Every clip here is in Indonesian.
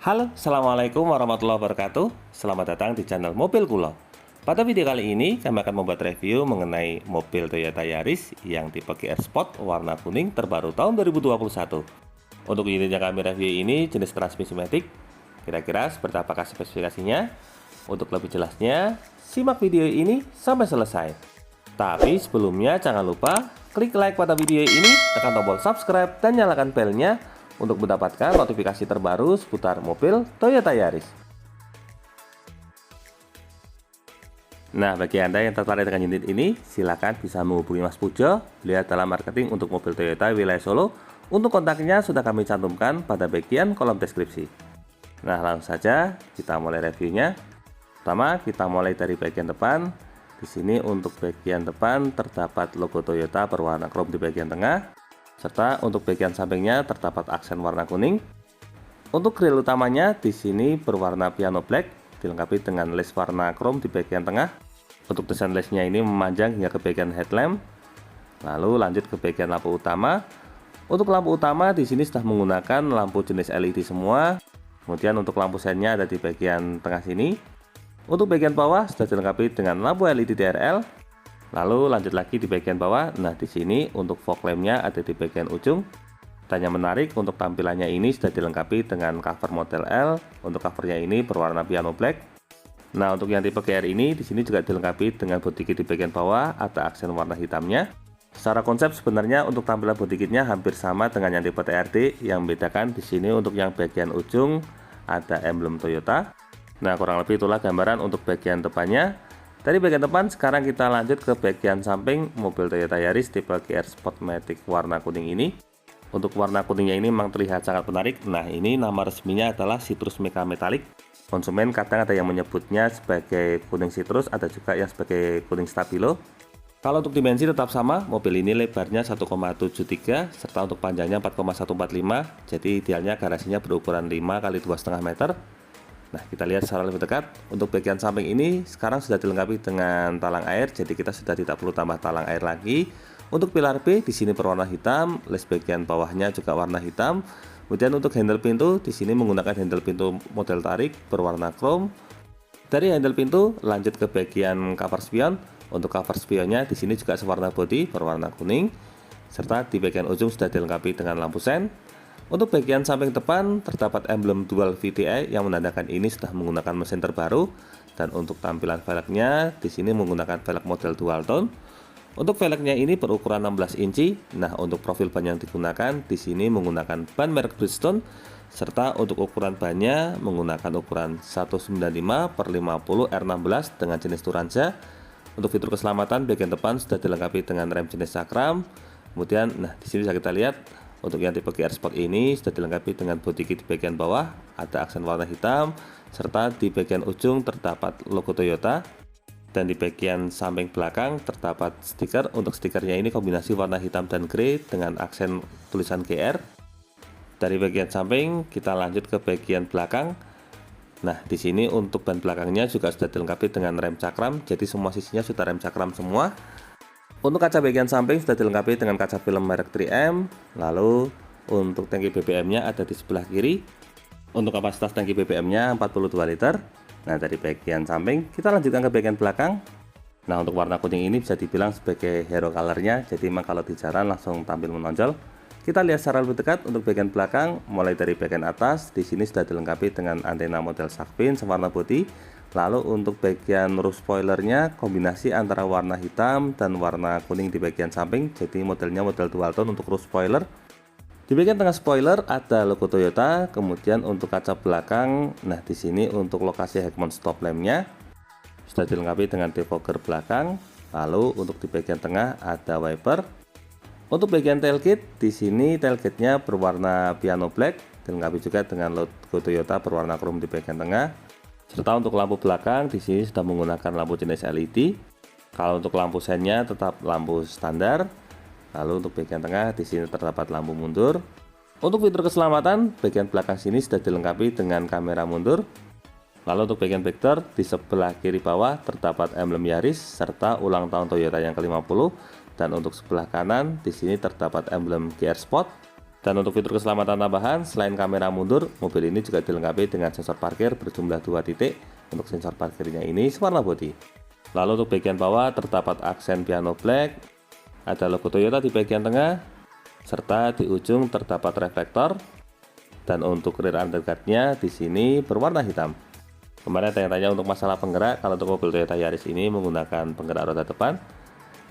Halo, Assalamualaikum warahmatullahi wabarakatuh. Selamat datang di channel Mobil Kulo. Pada video kali ini, kami akan membuat review mengenai mobil Toyota Yaris yang tipe GR Sport warna kuning terbaru tahun 2021. Untuk unit yang kami review ini jenis transmisi matic. Kira-kira seperti apakah spesifikasinya? Untuk lebih jelasnya, simak video ini sampai selesai. Tapi sebelumnya jangan lupa klik like pada video ini, tekan tombol subscribe dan nyalakan belnya untuk mendapatkan notifikasi terbaru seputar mobil Toyota Yaris. Nah, bagi Anda yang tertarik dengan unit ini, silakan bisa menghubungi Mas Pujo, beliau adalah marketing untuk mobil Toyota wilayah Solo. Untuk kontaknya sudah kami cantumkan pada bagian kolom deskripsi. Nah, langsung saja kita mulai reviewnya. Pertama, kita mulai dari bagian depan. Di sini untuk bagian depan terdapat logo Toyota berwarna krom di bagian tengah. Serta untuk bagian sampingnya terdapat aksen warna kuning. Untuk grill utamanya di sini berwarna piano black, dilengkapi dengan lace warna krom di bagian tengah. Untuk desain lace-nya ini memanjang hingga ke bagian headlamp. Lalu lanjut ke bagian lampu utama. Untuk lampu utama di sini sudah menggunakan lampu jenis LED semua. Kemudian untuk lampu seinnya ada di bagian tengah sini. Untuk bagian bawah sudah dilengkapi dengan lampu LED DRL. Lalu lanjut lagi di bagian bawah. Nah, di sini untuk fog lamp-nya ada di bagian ujung. Dan yang menarik, untuk tampilannya ini sudah dilengkapi dengan cover model L. Untuk covernya ini berwarna piano black. Nah, untuk yang tipe GR ini di sini juga dilengkapi dengan body kit di bagian bawah, ada aksen warna hitamnya. Secara konsep sebenarnya untuk tampilan body kitnya hampir sama dengan yang tipe TRD. Yang membedakan di sini untuk yang bagian ujung ada emblem Toyota. Nah, kurang lebih itulah gambaran untuk bagian depannya. Dari bagian depan sekarang kita lanjut ke bagian samping mobil Toyota Yaris tipe GR Sport Matic warna kuning ini. Untuk warna kuningnya ini memang terlihat sangat menarik. Nah, ini nama resminya adalah Citrus Mecha Metallic. Konsumen kadang ada yang menyebutnya sebagai kuning citrus, ada juga yang sebagai kuning stabilo. Kalau untuk dimensi tetap sama, mobil ini lebarnya 1,73 serta untuk panjangnya 4,145. Jadi idealnya garasinya berukuran 5 x 2,5 meter. Nah, kita lihat secara lebih dekat. Untuk bagian samping ini sekarang sudah dilengkapi dengan talang air, jadi kita sudah tidak perlu tambah talang air lagi. Untuk pilar B di sini berwarna hitam, les bagian bawahnya juga warna hitam. Kemudian untuk handle pintu di sini menggunakan handle pintu model tarik berwarna chrome. Dari handle pintu lanjut ke bagian cover spion. Untuk cover spionnya di sini juga sewarna body berwarna kuning. Serta di bagian ujung sudah dilengkapi dengan lampu sen. Untuk bagian samping depan terdapat emblem dual VTI yang menandakan ini sudah menggunakan mesin terbaru. Dan untuk tampilan velgnya di sini menggunakan velg model dual tone. Untuk velgnya ini berukuran 16 inci. Nah, untuk profil ban yang digunakan di sini menggunakan ban merek Bridgestone. Serta untuk ukuran bannya menggunakan ukuran 195/50 R16 dengan jenis Turanza. Untuk fitur keselamatan bagian depan sudah dilengkapi dengan rem jenis Cakram. Kemudian, nah di sini bisa kita lihat. Untuk yang tipe GR Sport ini sudah dilengkapi dengan body kit di bagian bawah, ada aksen warna hitam, serta di bagian ujung terdapat logo Toyota. Dan di bagian samping belakang terdapat stiker. Untuk stikernya ini kombinasi warna hitam dan grey dengan aksen tulisan GR. Dari bagian samping kita lanjut ke bagian belakang. Nah, di sini untuk ban belakangnya juga sudah dilengkapi dengan rem Cakram, jadi semua sisinya sudah rem Cakram semua. Untuk kaca bagian samping sudah dilengkapi dengan kaca film merek 3M. Lalu untuk tangki BBM-nya ada di sebelah kiri. Untuk kapasitas tangki BBM-nya 42 liter. Nah, dari bagian samping kita lanjutkan ke bagian belakang. Nah, untuk warna kuning ini bisa dibilang sebagai hero color-nya, jadi memang kalau di jalan langsung tampil menonjol. Kita lihat secara lebih dekat untuk bagian belakang, mulai dari bagian atas. Di sini sudah dilengkapi dengan antena model shark fin sewarna putih. Lalu untuk bagian roof spoilernya kombinasi antara warna hitam dan warna kuning di bagian samping. Jadi modelnya model dual tone untuk roof spoiler. Di bagian tengah spoiler ada logo Toyota. Kemudian untuk kaca belakang, nah di sini untuk lokasi headmount stop lamp-nya sudah dilengkapi dengan defogger belakang. Lalu untuk di bagian tengah ada wiper. Untuk bagian tailgate di sini tailgate-nya berwarna piano black, dilengkapi juga dengan logo Toyota berwarna chrome di bagian tengah. Serta untuk lampu belakang di sini sudah menggunakan lampu jenis LED. Kalau untuk lampu sennya tetap lampu standar. Lalu untuk bagian tengah di sini terdapat lampu mundur. Untuk fitur keselamatan bagian belakang sini sudah dilengkapi dengan kamera mundur. Lalu untuk bagian backdoor di sebelah kiri bawah terdapat emblem Yaris serta ulang tahun Toyota yang ke-50. Dan untuk sebelah kanan di sini terdapat emblem GR Sport. Dan untuk fitur keselamatan tambahan, selain kamera mundur, mobil ini juga dilengkapi dengan sensor parkir berjumlah 2 titik. Untuk sensor parkirnya ini sewarna putih. Lalu untuk bagian bawah terdapat aksen piano black, ada logo Toyota di bagian tengah, serta di ujung terdapat reflektor. Dan untuk rear underguardnya di sini berwarna hitam. Kemarin tanya-tanya untuk masalah penggerak, kalau untuk mobil Toyota Yaris ini menggunakan penggerak roda depan.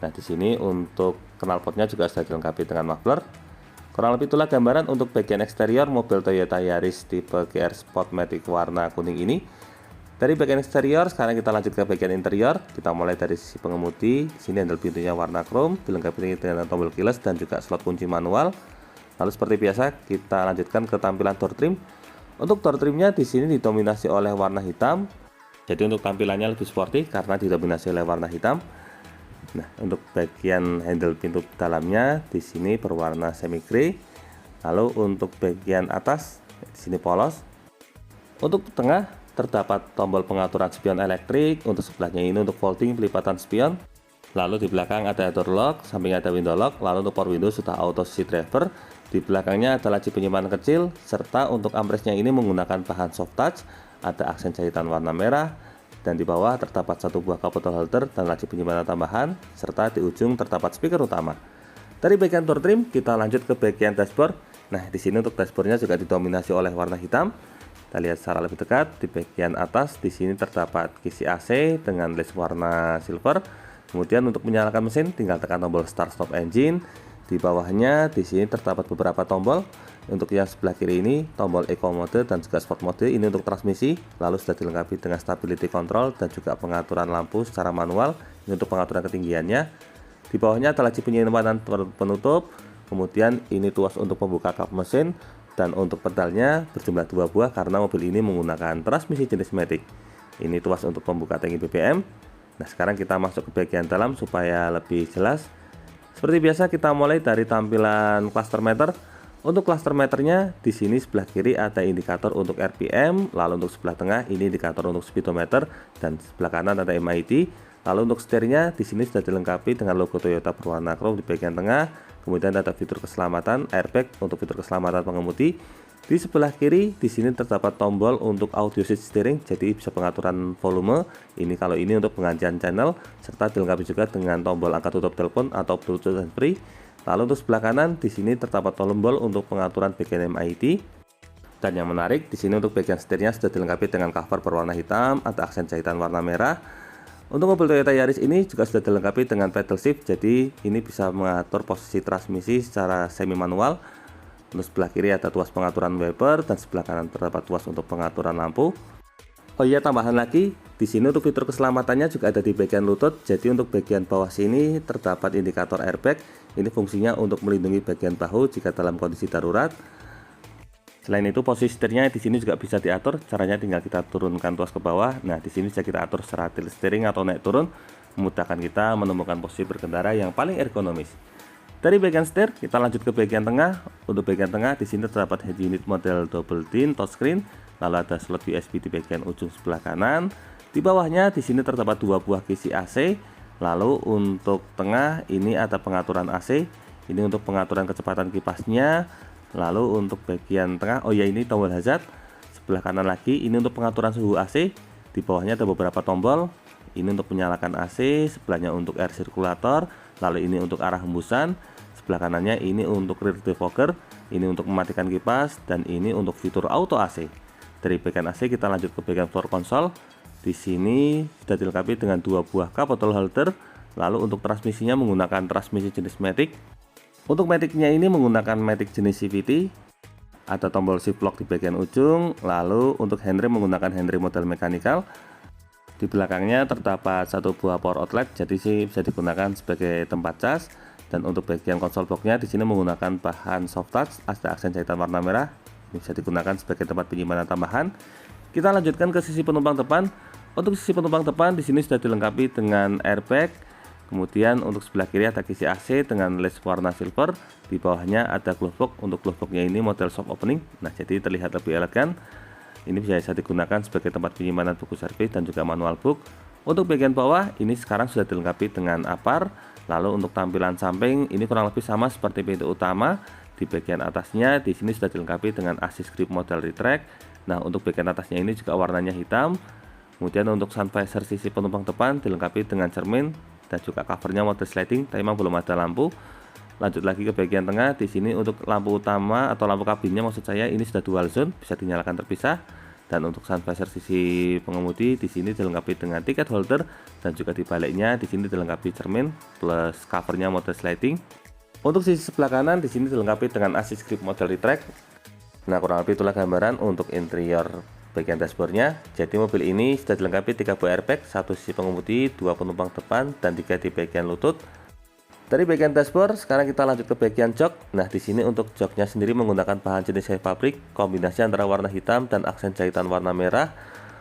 Nah, di sini untuk knalpotnya juga sudah dilengkapi dengan muffler. Kurang lebih itulah gambaran untuk bagian eksterior mobil Toyota Yaris tipe GR Sportmatic warna kuning ini. Dari bagian eksterior, sekarang kita lanjut ke bagian interior. Kita mulai dari sisi pengemudi. Di sini handle pintunya warna chrome, dilengkapi dengan tombol keyless dan juga slot kunci manual. Lalu seperti biasa, kita lanjutkan ke tampilan door trim. Untuk door trimnya di sini didominasi oleh warna hitam. Jadi untuk tampilannya lebih sporty karena didominasi oleh warna hitam. Nah, untuk bagian handle pintu dalamnya di sini berwarna semi grey. Lalu untuk bagian atas di sini polos. Untuk tengah terdapat tombol pengaturan spion elektrik. Untuk sebelahnya ini untuk folding pelipatan spion. Lalu di belakang ada door lock, sampingnya ada window lock. Lalu untuk power window sudah auto seat driver. Di belakangnya ada laci penyimpanan kecil, serta untuk armrestnya ini menggunakan bahan soft touch. Ada aksen jahitan warna merah. Dan di bawah terdapat satu buah cup bottle holder dan laci penyimpanan tambahan, serta di ujung terdapat speaker utama. Dari bagian door trim, kita lanjut ke bagian dashboard. Nah, di sini untuk dashboardnya juga didominasi oleh warna hitam. Kita lihat secara lebih dekat di bagian atas. Di sini terdapat kisi AC dengan list warna silver. Kemudian untuk menyalakan mesin, tinggal tekan tombol start stop engine. Di bawahnya di sini terdapat beberapa tombol. Untuk yang sebelah kiri ini tombol eco mode dan juga sport mode, ini untuk transmisi. Lalu sudah dilengkapi dengan stability control dan juga pengaturan lampu secara manual. Ini untuk pengaturan ketinggiannya. Di bawahnya ada laci penyimpanan penutup. Kemudian ini tuas untuk membuka kap mesin, dan untuk pedalnya berjumlah 2 buah karena mobil ini menggunakan transmisi jenis matic. Ini tuas untuk membuka tangki BBM. Nah, sekarang kita masuk ke bagian dalam supaya lebih jelas. Seperti biasa kita mulai dari tampilan cluster meter. Untuk cluster meternya di sini sebelah kiri ada indikator untuk RPM, lalu untuk sebelah tengah ini indikator untuk speedometer, dan sebelah kanan ada MID. Lalu untuk setirnya di sini sudah dilengkapi dengan logo Toyota berwarna chrome di bagian tengah. Kemudian ada fitur keselamatan airbag untuk fitur keselamatan pengemudi. Di sebelah kiri di sini terdapat tombol untuk audio switch steering, jadi bisa pengaturan volume. Ini kalau ini untuk penggantian channel, serta dilengkapi juga dengan tombol angkat tutup telepon atau Bluetooth handsfree. Lalu untuk sebelah kanan di sini terdapat tombol untuk pengaturan bagian MID. Dan yang menarik di sini untuk bagian setirnya sudah dilengkapi dengan cover berwarna hitam, ada aksen jahitan warna merah. Untuk mobil Toyota Yaris ini juga sudah dilengkapi dengan pedal shift, jadi ini bisa mengatur posisi transmisi secara semi manual. Untuk sebelah kiri ada tuas pengaturan wiper dan sebelah kanan terdapat tuas untuk pengaturan lampu. Oh iya, tambahan lagi di sini untuk fitur keselamatannya juga ada di bagian lutut. Jadi untuk bagian bawah sini terdapat indikator airbag. Ini fungsinya untuk melindungi bagian bahu jika dalam kondisi darurat. Selain itu posisi setirnya di sini juga bisa diatur. Caranya tinggal kita turunkan tuas ke bawah. Nah, di sini bisa kita atur secara tilt steering atau naik turun, memudahkan kita menemukan posisi berkendara yang paling ergonomis. Dari bagian setir kita lanjut ke bagian tengah. Untuk bagian tengah di sini terdapat head unit model double din touchscreen. Lalu ada slot USB di bagian ujung sebelah kanan. Di bawahnya di sini terdapat 2 buah kisi AC. Lalu untuk tengah ini ada pengaturan AC. Ini untuk pengaturan kecepatan kipasnya. Lalu untuk bagian tengah, oh ya, ini tombol hazard. Sebelah kanan lagi ini untuk pengaturan suhu AC. Di bawahnya ada beberapa tombol. Ini untuk menyalakan AC, sebelahnya untuk air circulator. Lalu ini untuk arah hembusan. Sebelah kanannya ini untuk rear defogger. Ini untuk mematikan kipas, dan ini untuk fitur auto AC. Dari bagian AC kita lanjut ke bagian floor console. Di sini sudah dilengkapi dengan 2 buah cup bottle holder. Lalu untuk transmisinya menggunakan transmisi jenis matic. Untuk maticnya ini menggunakan matic jenis CVT. Ada tombol shift lock di bagian ujung. Lalu untuk handrem menggunakan handrem model mechanical. Di belakangnya terdapat 1 buah power outlet, jadi sih bisa digunakan sebagai tempat cas. Dan untuk bagian konsol boxnya di sini menggunakan bahan soft touch, ada aksen jahitan warna merah. Ini bisa digunakan sebagai tempat penyimpanan tambahan. Kita lanjutkan ke sisi penumpang depan. Untuk sisi penumpang depan di sini sudah dilengkapi dengan airbag. Kemudian untuk sebelah kiri ada kisi AC dengan list warna silver. Di bawahnya ada glove box. Untuk glove boxnya ini model soft opening. Nah, jadi terlihat lebih elegan. Ini bisa digunakan sebagai tempat penyimpanan buku servis dan juga manual book. Untuk bagian bawah ini sekarang sudah dilengkapi dengan apar. Lalu untuk tampilan samping ini kurang lebih sama seperti pintu utama. Di bagian atasnya di sini sudah dilengkapi dengan assist grip model retract. Nah, untuk bagian atasnya ini juga warnanya hitam. Kemudian untuk sun visor sisi penumpang depan dilengkapi dengan cermin dan juga covernya model sliding, tapi memang belum ada lampu. Lanjut lagi ke bagian tengah, di sini untuk lampu utama atau lampu kabinnya maksud saya ini sudah dual zone, bisa dinyalakan terpisah. Dan untuk sun visor sisi pengemudi di sini dilengkapi dengan tiket holder dan juga di baliknya di sini dilengkapi cermin plus covernya model sliding. Untuk sisi sebelah kanan di sini dilengkapi dengan assist grip model retract. Nah, kurang lebih itulah gambaran untuk interior bagian dashboardnya. Jadi mobil ini sudah dilengkapi 3 buah airbag, 1 sisi pengemudi, 2 penumpang depan, dan 3 di bagian lutut. Dari bagian dashboard, sekarang kita lanjut ke bagian jok. Nah, di sini untuk joknya sendiri menggunakan bahan jenis kayu pabrik, kombinasi antara warna hitam dan aksen jahitan warna merah.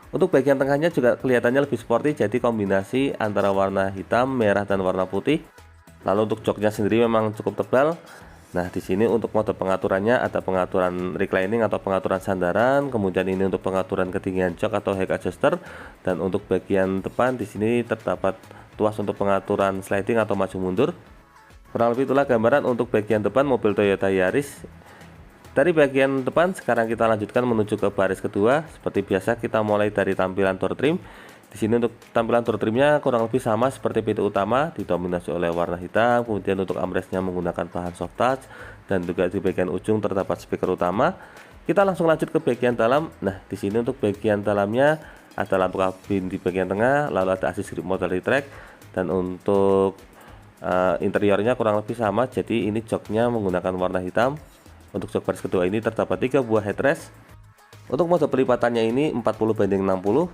Untuk bagian tengahnya juga kelihatannya lebih sporty, jadi kombinasi antara warna hitam, merah, dan warna putih. Lalu untuk joknya sendiri memang cukup tebal. Nah, di sini untuk mode pengaturannya ada pengaturan reclining atau pengaturan sandaran, kemudian ini untuk pengaturan ketinggian jok atau height adjuster, dan untuk bagian depan di sini terdapat tuas untuk pengaturan sliding atau maju mundur. Kurang lebih itulah gambaran untuk bagian depan mobil Toyota Yaris. Dari bagian depan sekarang kita lanjutkan menuju ke baris kedua. Seperti biasa kita mulai dari tampilan door trim. Di sini untuk tampilan door trimnya kurang lebih sama seperti pintu utama, didominasi oleh warna hitam. Kemudian untuk armrestnya menggunakan bahan soft touch dan juga di bagian ujung terdapat speaker utama. Kita langsung lanjut ke bagian dalam. Nah, di sini untuk bagian dalamnya ada lampu kabin di bagian tengah, lalu ada assist grip model retract, dan untuk interiornya kurang lebih sama. Jadi ini joknya menggunakan warna hitam. Untuk jok baris kedua ini terdapat 3 buah headrest. Untuk mode pelipatannya ini 40/60.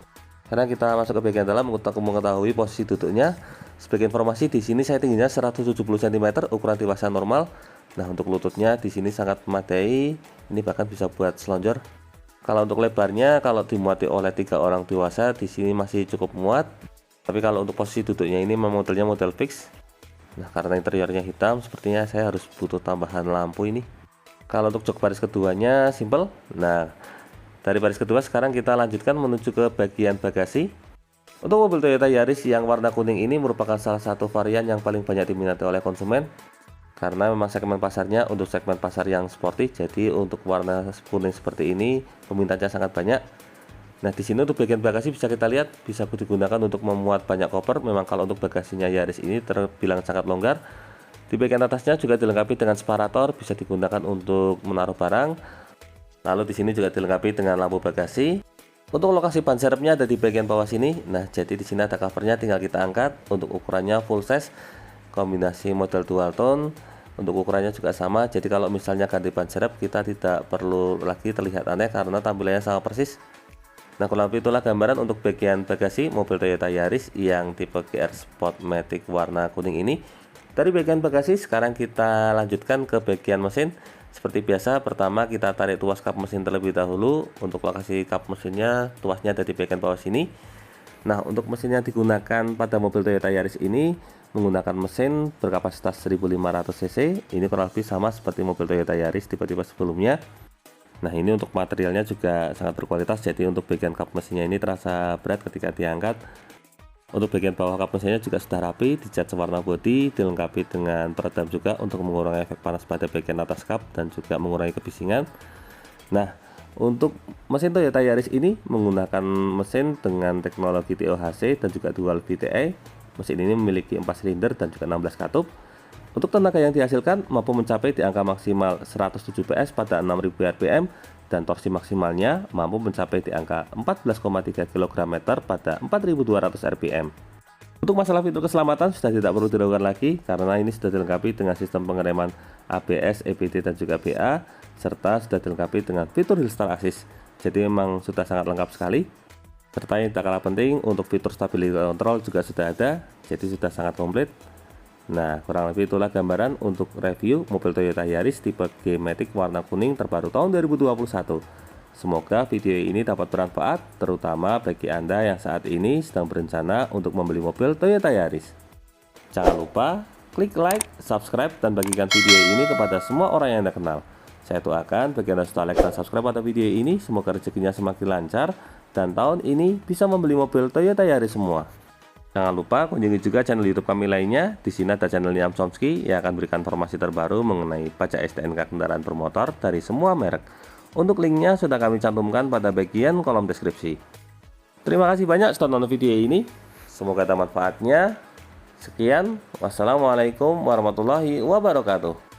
Karena kita masuk ke bagian dalam untuk mengetahui posisi duduknya. Sebagai informasi di sini saya tingginya 170 cm, ukuran dewasa normal. Nah, untuk lututnya di sini sangat memadai. Ini bahkan bisa buat selonjor. Kalau untuk lebarnya, kalau dimuati oleh 3 orang dewasa di sini masih cukup muat. Tapi kalau untuk posisi duduknya ini modelnya model fix. Nah, karena interiornya hitam, sepertinya saya harus butuh tambahan lampu ini. Kalau untuk jok baris keduanya simple. Nah, dari baris kedua sekarang kita lanjutkan menuju ke bagian bagasi. Untuk mobil Toyota Yaris yang warna kuning ini merupakan salah satu varian yang paling banyak diminati oleh konsumen. Karena memang segmen pasarnya untuk segmen pasar yang sporty, jadi untuk warna kuning seperti ini peminatnya sangat banyak. Nah, di sini untuk bagian bagasi bisa kita lihat bisa digunakan untuk memuat banyak koper. Memang kalau untuk bagasinya Yaris ini terbilang sangat longgar. Di bagian atasnya juga dilengkapi dengan separator, bisa digunakan untuk menaruh barang. Lalu di sini juga dilengkapi dengan lampu bagasi. Untuk lokasi ban serepnya ada di bagian bawah sini. Nah, jadi di sini ada covernya, tinggal kita angkat. Untuk ukurannya full size, kombinasi model dual tone. Untuk ukurannya juga sama. Jadi kalau misalnya ganti ban serep, kita tidak perlu lagi terlihat aneh karena tampilannya sama persis. Nah, kurang lebih itulah gambaran untuk bagian bagasi mobil Toyota Yaris yang tipe GR Sport Matic warna kuning ini. Dari bagian bagasi sekarang kita lanjutkan ke bagian mesin. Seperti biasa, pertama kita tarik tuas kap mesin terlebih dahulu. Untuk lokasi kap mesinnya, tuasnya ada di bagian bawah sini. Nah, untuk mesin yang digunakan pada mobil Toyota Yaris ini menggunakan mesin berkapasitas 1500 cc. Ini kurang lebih sama seperti mobil Toyota Yaris tipe-tipe sebelumnya. Nah, ini untuk materialnya juga sangat berkualitas. Jadi untuk bagian kap mesinnya ini terasa berat ketika diangkat. Untuk bagian bawah kap mesinnya juga sudah rapi, dicat sewarna bodi, dilengkapi dengan peredam juga untuk mengurangi efek panas pada bagian atas kap dan juga mengurangi kebisingan. Nah, untuk mesin Toyota Yaris ini menggunakan mesin dengan teknologi TOHC dan juga dual VTI. Mesin ini memiliki 4 silinder dan juga 16 katup. Untuk tenaga yang dihasilkan mampu mencapai di angka maksimal 107 PS pada 6000 rpm dan torsi maksimalnya mampu mencapai di angka 14,3 kg/m pada 4200 rpm. Untuk masalah fitur keselamatan sudah tidak perlu diragukan lagi karena ini sudah dilengkapi dengan sistem pengereman ABS, EBD dan juga BA serta sudah dilengkapi dengan fitur Hill Start Assist. Jadi memang sudah sangat lengkap sekali. Serta yang tak kalah penting untuk fitur stability control juga sudah ada, jadi sudah sangat komplit. Nah, kurang lebih itulah gambaran untuk review mobil Toyota Yaris tipe G Matic warna kuning terbaru tahun 2021. Semoga video ini dapat bermanfaat, terutama bagi Anda yang saat ini sedang berencana untuk membeli mobil Toyota Yaris. Jangan lupa klik like, subscribe, dan bagikan video ini kepada semua orang yang Anda kenal. Saya doakan bagi Anda sudah like dan subscribe pada video ini, semoga rezekinya semakin lancar dan tahun ini bisa membeli mobil Toyota Yaris semua. Jangan lupa kunjungi juga channel YouTube kami lainnya. Di sini ada channel Niam Chomsky yang akan berikan informasi terbaru mengenai pajak STNK kendaraan bermotor dari semua merek. Untuk linknya sudah kami cantumkan pada bagian kolom deskripsi. Terima kasih banyak sudah nonton video ini. Semoga ada manfaatnya. Sekian, wassalamualaikum warahmatullahi wabarakatuh.